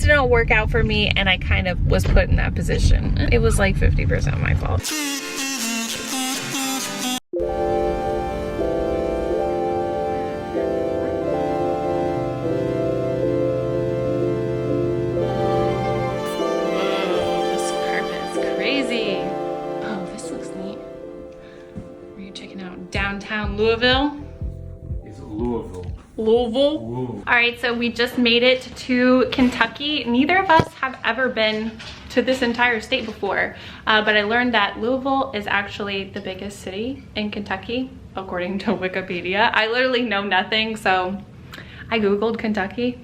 didn't work out for me, and I kind of was put in that position. It was like 50% my fault. Downtown Louisville. It's Louisville. Louisville. Ooh. All right, so we just made it to Kentucky. Neither of us have ever been to this entire state before, but I learned that Louisville is actually the biggest city in Kentucky, according to Wikipedia. I literally know nothing, so I Googled Kentucky.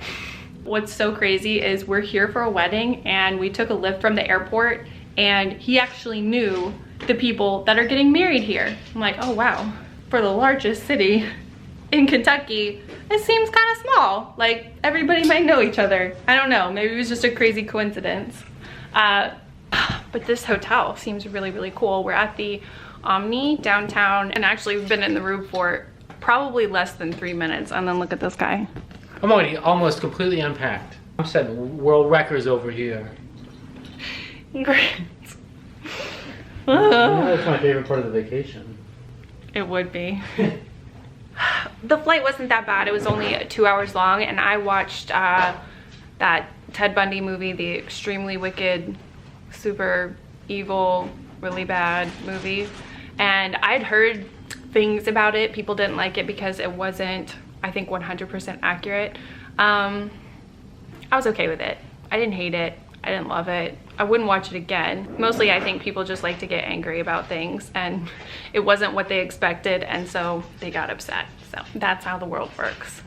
What's so crazy is we're here for a wedding, and we took a lift from the airport, and he actually knew the people that are getting married here. I'm like, oh wow, for the largest city in Kentucky, it seems kind of small. Like, everybody might know each other. I don't know, maybe it was just a crazy coincidence. But this hotel seems really, really cool. We're at the Omni downtown, and actually we've been in the room for probably less than 3 minutes, and then look at this guy. I'm already almost completely unpacked. I'm setting world records over here. Great. That's my favorite part of the vacation. It would be. The flight wasn't that bad. It was only 2 hours long, and I watched that Ted Bundy movie, the extremely wicked, super evil, really bad movie. And I'd heard things about it. People didn't like it because it wasn't, I think, 100% accurate. I was okay with it. I didn't hate it. I didn't love it. I wouldn't watch it again. Mostly I think people just like to get angry about things, and it wasn't what they expected, and so they got upset. So that's how the world works.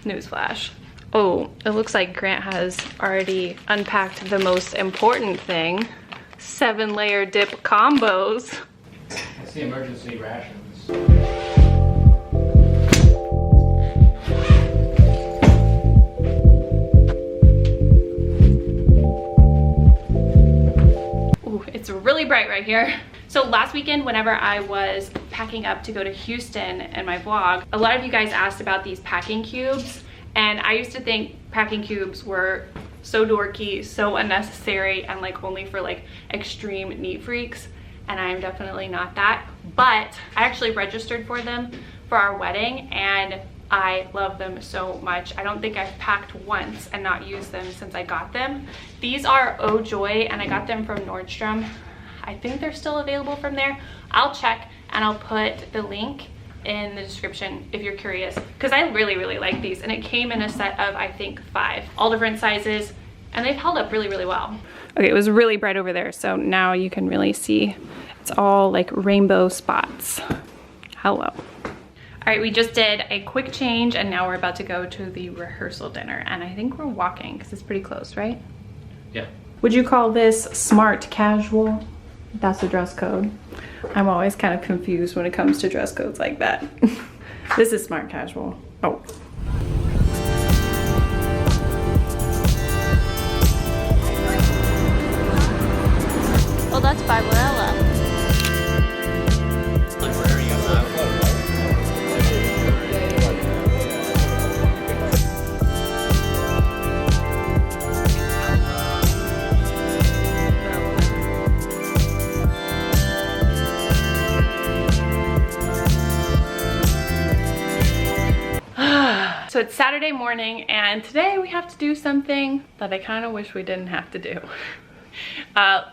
Newsflash. Oh, it looks like Grant has already unpacked the most important thing. 7-layer dip combos. It's the emergency rations. It's really bright right here. So last weekend, whenever I was packing up to go to Houston in my vlog, a lot of you guys asked about these packing cubes, and I used to think packing cubes were so dorky, so unnecessary, and like only for like extreme neat freaks, and I am definitely not that. But I actually registered for them for our wedding, and I love them so much. I don't think I've packed once and not used them since I got them. These are Oh Joy, and I got them from Nordstrom. I think they're still available from there. I'll check, and I'll put the link in the description if you're curious, because I really, really like these, and it came in a set of, I think, 5, all different sizes, and they've held up really, really well. Okay, it was really bright over there, so now you can really see it's all like rainbow spots. Hello. All right, we just did a quick change, and now we're about to go to the rehearsal dinner, and I think we're walking because it's pretty close, right? Yeah. Would you call this smart casual? That's the dress code. I'm always kind of confused when it comes to dress codes like that. This is smart casual. Oh. Well, that's Barbarella. So it's Saturday morning, and today we have to do something that I kind of wish we didn't have to do.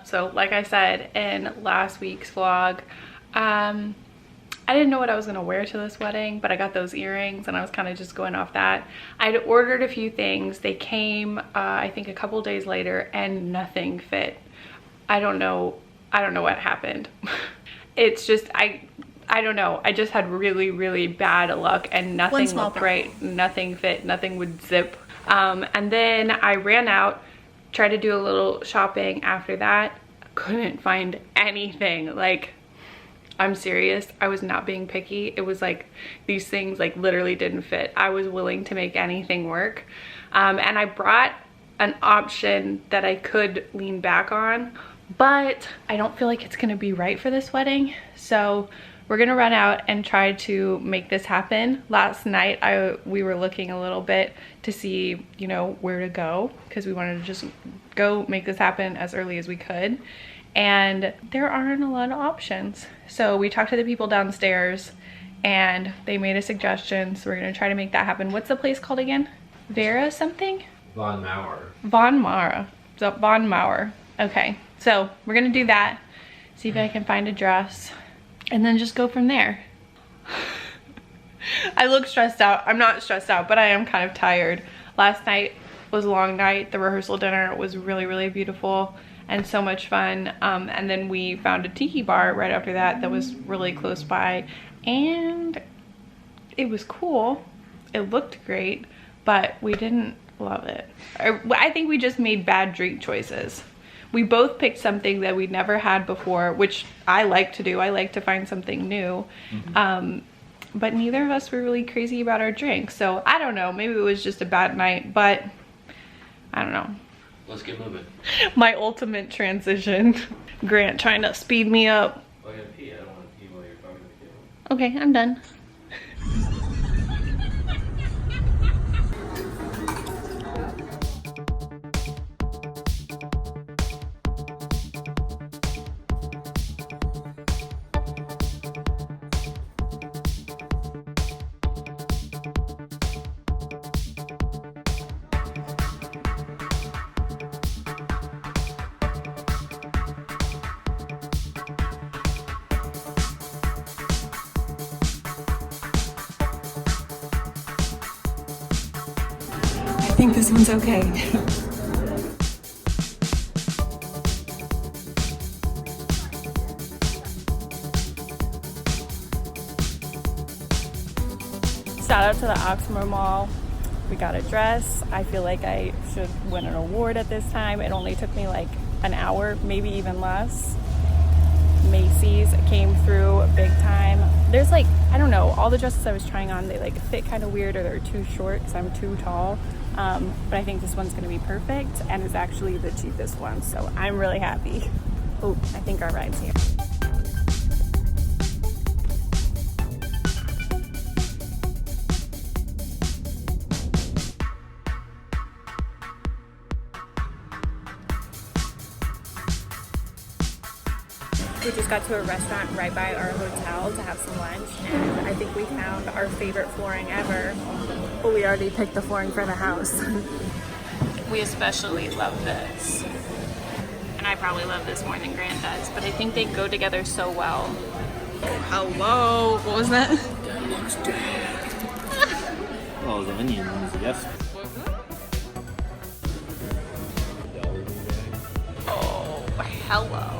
So like I said in last week's vlog, I didn't know what I was gonna wear to this wedding, but I got those earrings and I was kind of just going off that. I'd ordered a few things. They came, I think a couple days later, and nothing fit. I don't know what happened. It's just, I don't know. I just had really, really bad luck, and nothing looked right. Nothing fit. Nothing would zip. And then I ran out, tried to do a little shopping after that. Couldn't find anything. Like, I'm serious. I was not being picky. It was like these things like literally didn't fit. I was willing to make anything work. And I brought an option that I could lean back on, but I don't feel like it's gonna be right for this wedding. So we're gonna run out and try to make this happen. Last night we were looking a little bit to see, you know, where to go, because we wanted to just go make this happen as early as we could, and there aren't a lot of options. So we talked to the people downstairs and they made a suggestion, so we're gonna try to make that happen. What's the place called again? Vera something? Von Mauer. Von Mauer. So Von Mauer. Okay, so we're gonna do that, see if I can find a dress, and then just go from there. I look stressed out. I'm not stressed out, but I am kind of tired. Last night was a long night. The rehearsal dinner was really, really beautiful and so much fun. And then we found a tiki bar right after that was really close by, and it was cool. It looked great, but we didn't love it. I think we just made bad drink choices. We both picked something that we'd never had before, which I like to do. I like to find something new. But neither of us were really crazy about our drinks. So I don't know, maybe it was just a bad night, but I don't know. Let's get moving. My ultimate transition. Grant trying to speed me up. Oh, I gotta pee. I don't want to pee while you're talking to the camera. Okay, I'm done. I think this one's okay. Shout out to the Oxmoor Mall. We got a dress. I feel like I should win an award at this time. It only took me like an hour, maybe even less. Macy's came through big time. There's like, I don't know, all the dresses I was trying on, they like fit kind of weird, or they're too short because I'm too tall. But I think this one's gonna be perfect, and it's actually the cheapest one, so I'm really happy. Oh, I think our ride's here. We just got to a restaurant right by our hotel to have some lunch, and I think we found our favorite flooring ever. But we already picked the flooring for the house. We especially love this. And I probably love this more than Grant does, but I think they go together so well. Hello, what was that? That looks dead. Oh, the onions, yes. Oh, hello.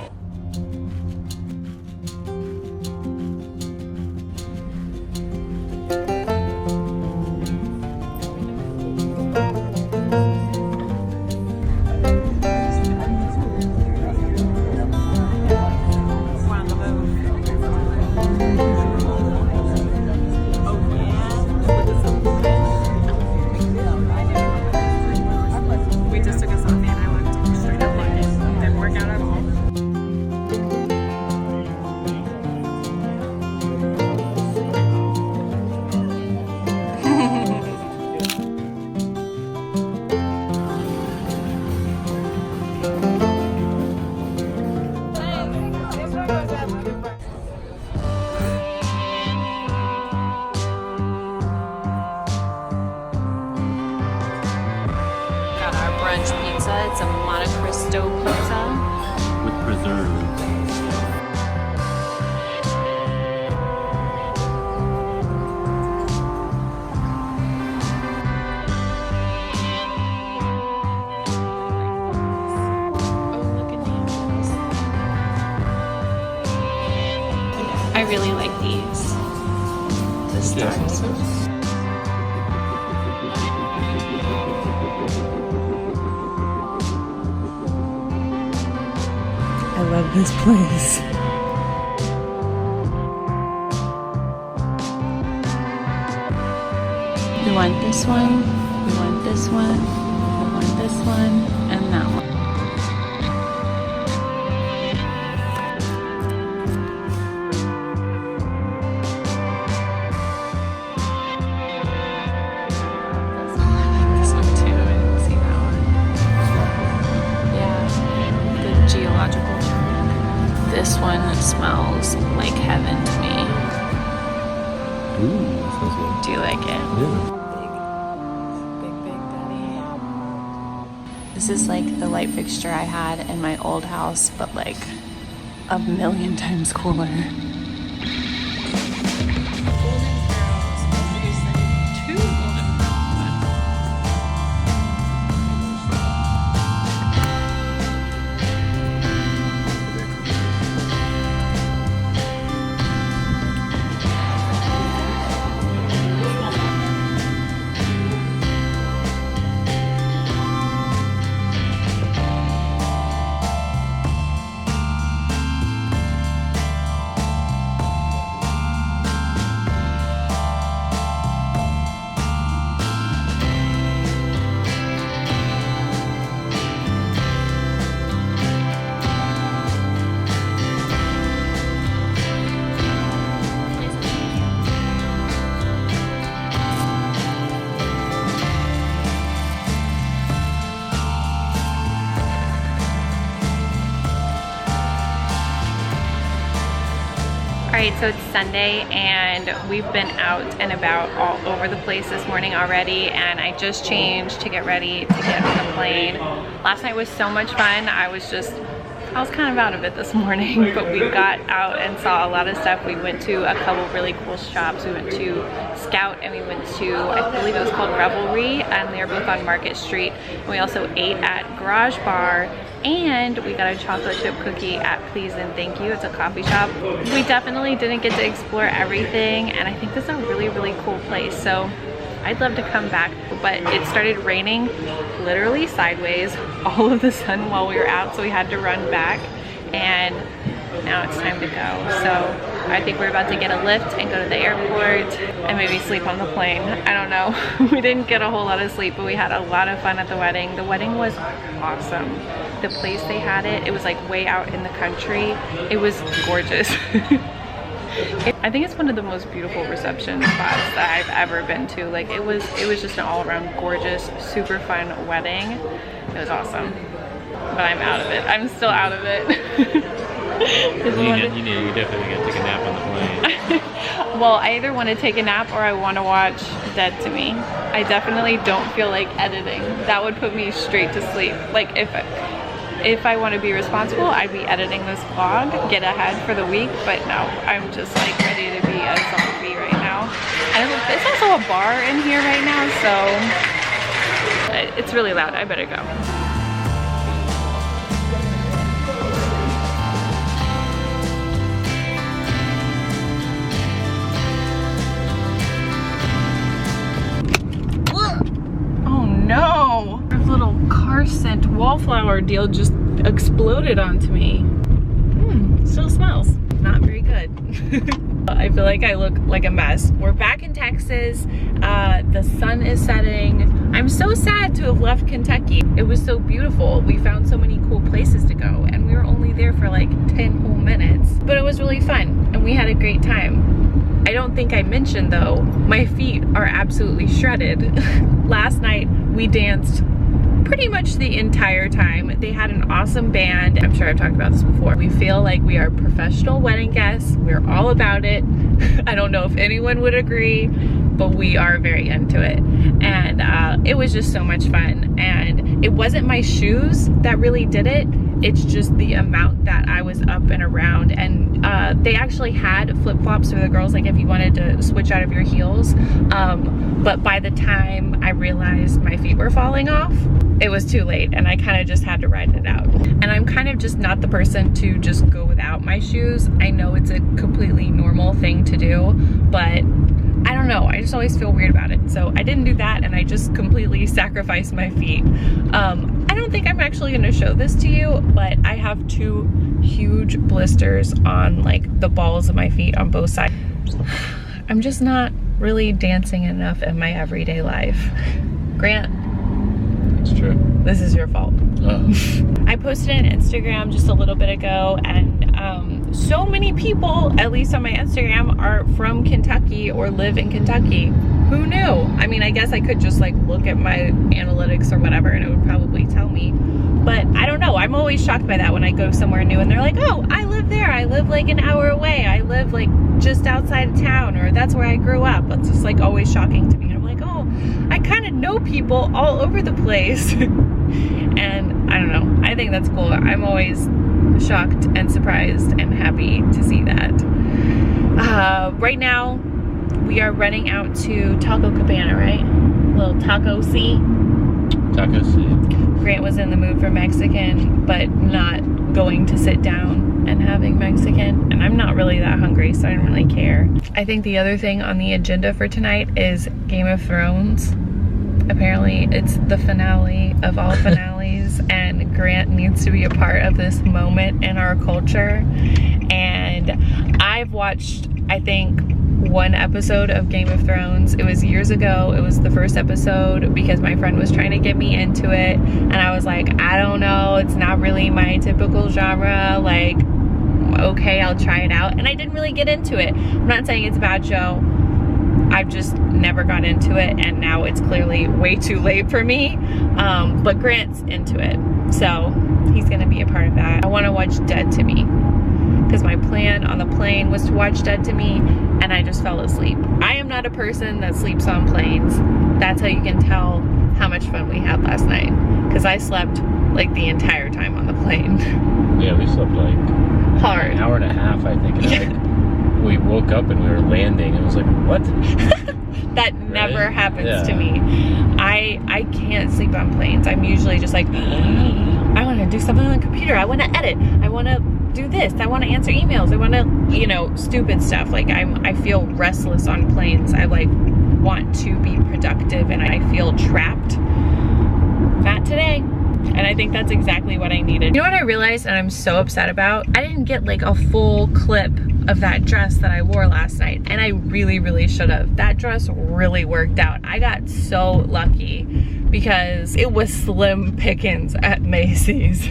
It's a Monte Cristo pizza with preserves. Oh, look at these. I really like these. The stars. I love this place. We want this one, we want this one, we want this one, and that one. smells good. Do you like it? Yeah. Big daddy. This is like the light fixture I had in my old house, but like a million times cooler. Alright, so it's Sunday and we've been out and about all over the place this morning already, and I just changed to get ready to get on the plane. Last night was so much fun. I was kind of out of it this morning, but we got out and saw a lot of stuff. We went to a couple really cool shops. We went to Scout and we went to, I believe it was called Revelry, and they're both on Market Street. And we also ate at Garage Bar, and we got a chocolate chip cookie at Please and Thank You. It's a coffee shop. We definitely didn't get to explore everything, and I think this is a really, really cool place. So I'd love to come back, but it started raining literally sideways all of a sudden while we were out, so we had to run back, and now it's time to go. So I think we're about to get a lift and go to the airport and maybe sleep on the plane. I don't know. We didn't get a whole lot of sleep, but we had a lot of fun at the wedding. The wedding was awesome. The place they had it was like way out in the country. It was gorgeous. I think it's one of the most beautiful reception spots that I've ever been to. Like it was just an all-around gorgeous, super fun wedding. It was awesome. But I'm out of it. I'm still out of it. You definitely gotta take a nap on the plane. Well, I either want to take a nap or I want to watch Dead to Me. I definitely don't feel like editing. That would put me straight to sleep. Like if I want to be responsible, I'd be editing this vlog, get ahead for the week, but no, I'm just like ready to be a zombie right now. And there's also a bar in here right now, so it's really loud. I better go. Oh no! This little car scent wallflower deal just exploded onto me. Still smells. Not very good. I feel like I look like a mess. We're back in Texas. The sun is setting. I'm so sad to have left Kentucky. It was so beautiful. We found so many cool places to go, and we were only there for like 10 whole minutes. But it was really fun, and we had a great time. I don't think I mentioned though, my feet are absolutely shredded. Last night we danced pretty much the entire time. They had an awesome band. I'm sure I've talked about this before. We feel like we are professional wedding guests. We're all about it. I don't know if anyone would agree, but we are very into it. And it was just so much fun. And it wasn't my shoes that really did it. It's just the amount that I was up and around. And they actually had flip-flops for the girls, like if you wanted to switch out of your heels. But by the time I realized my feet were falling off, it was too late, and I kind of just had to ride it out. And I'm kind of just not the person to just go without my shoes. I know it's a completely normal thing to do, but I don't know, I just always feel weird about it. So I didn't do that, and I just completely sacrificed my feet. I don't think I'm actually gonna show this to you, but I have 2 huge blisters on like the balls of my feet on both sides. I'm just not really dancing enough in my everyday life. Grant, It's true. this is your fault. I posted an Instagram just a little bit ago, and so many people, at least on my Instagram, are from Kentucky or live in Kentucky. Who knew? I mean, I guess I could just like look at my analytics or whatever and it would probably tell me. But I don't know, I'm always shocked by that when I go somewhere new and they're like, oh, I live there. I live like an hour away. I live like just outside of town, or that's where I grew up. It's just like always shocking to me. And I'm like, oh, I kind of know people all over the place. And I don't know, I think that's cool. I'm always shocked and surprised and happy to see that. Right now, we are running out to Taco Cabana, right? Little Taco C. Taco C. Grant was in the mood for Mexican, but not going to sit down and having Mexican. And I'm not really that hungry, so I don't really care. I think the other thing on the agenda for tonight is Game of Thrones. Apparently, it's the finale of all finales, and Grant needs to be a part of this moment in our culture. And I've watched, I think, one episode of Game of Thrones. It was years ago. It was the first episode because my friend was trying to get me into it, and I was like, I don't know, it's not really my typical genre. Like, okay, I'll try it out. And I didn't really get into it. I'm not saying it's a bad show. I've just never got into it, and now it's clearly way too late for me. But Grant's into it, so he's gonna be a part of that. I wanna watch Dead to Me, because my plan on the plane was to watch Dead to Me, and I just fell asleep. I am not a person that sleeps on planes. That's how you can tell how much fun we had last night, because I slept like the entire time on the plane. Yeah, we slept like hard. An hour and a half, I think. And like, we woke up and we were landing, and it was like, what? That never happens to me. I can't sleep on planes. I'm usually just like, I want to do something on the computer. I want to edit. I want to do this. I want to answer emails. I want to, you know, stupid stuff. Like I feel restless on planes. I like want to be productive, and I feel trapped. Not today. And I think that's exactly what I needed. You know what I realized, and I'm so upset about? I didn't get like a full clip of that dress that I wore last night, and I really, really should have. That dress really worked out. I got so lucky because it was slim pickings at Macy's,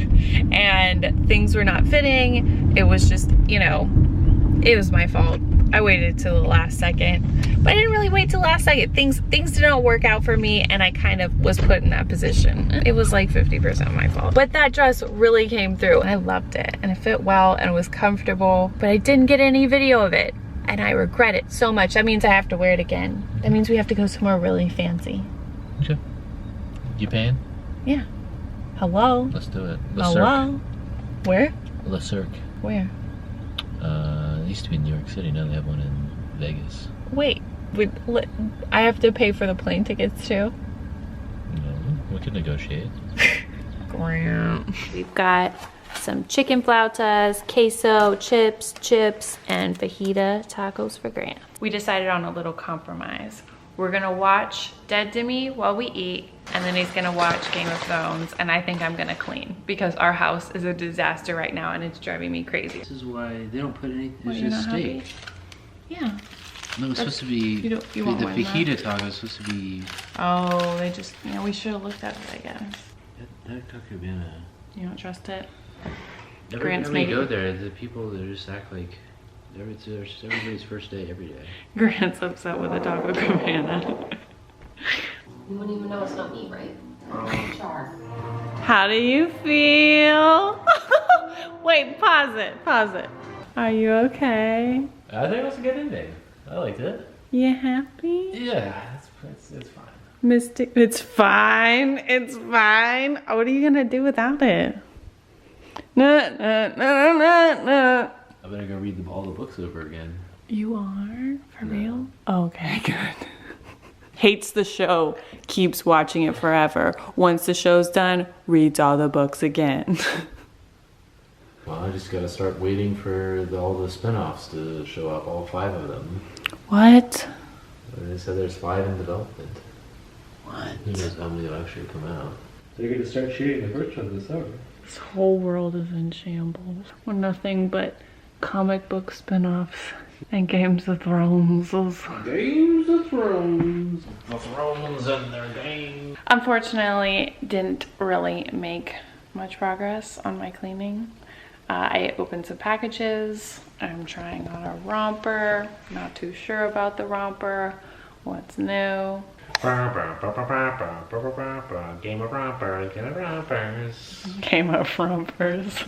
and things were not fitting. It was just, you know, it was my fault. I waited till the last second, but I didn't really wait till the last second. Things did not work out for me, and I kind of was put in that position. It was like 50% my fault. But that dress really came through. I loved it, and it fit well, and it was comfortable, but I didn't get any video of it, and I regret it so much. That means I have to wear it again. That means we have to go somewhere really fancy. Okay. You paying? Yeah. Hello? Let's do it. Hello? Where? Le Cirque. Where? It used to be in New York City, now they have one in Vegas. Wait, I have to pay for the plane tickets too? No, we can negotiate. We've got some chicken flautas, queso, chips, and fajita tacos for Grant. We decided on a little compromise. We're gonna watch Dead to Me while we eat, and then he's gonna watch Game of Thrones, and I think I'm gonna clean because our house is a disaster right now and it's driving me crazy. This is why they don't put any. What, It's just steak. Yeah. No, it's supposed to be. You want the more than fajita taco is supposed to be. Oh, they just, you know, we should have looked at it, I guess. That Taco Cabana. You don't trust it? Every time we go there, the people they just act like it's everybody's first day every day. Grant's upset with the Taco Cabana. You wouldn't even know it's not meat, right? Char. How do you feel? Wait, pause it. Are you okay? I think it was a good ending. I liked it. You happy? Yeah, it's fine. Mystic, it's fine. What are you gonna do without it? No. I better go read all the books over again. You are? For real? Okay, good. Hates the show, keeps watching it forever. Once the show's done, reads all the books again. Well, I just gotta start waiting for all the spin-offs to show up, all 5 of them. What? They said there's 5 in development. What? Who knows how many will actually come out. They're gonna start shooting the first one this summer. This whole world is in shambles. We're nothing but comic book spin-offs and Games of Thrones. Games of Thrones. The Thrones and their game. Unfortunately, didn't really make much progress on my cleaning. I opened some packages. I'm trying on a romper. Not too sure about the romper. What's new? Game of rompers, Game of rompers.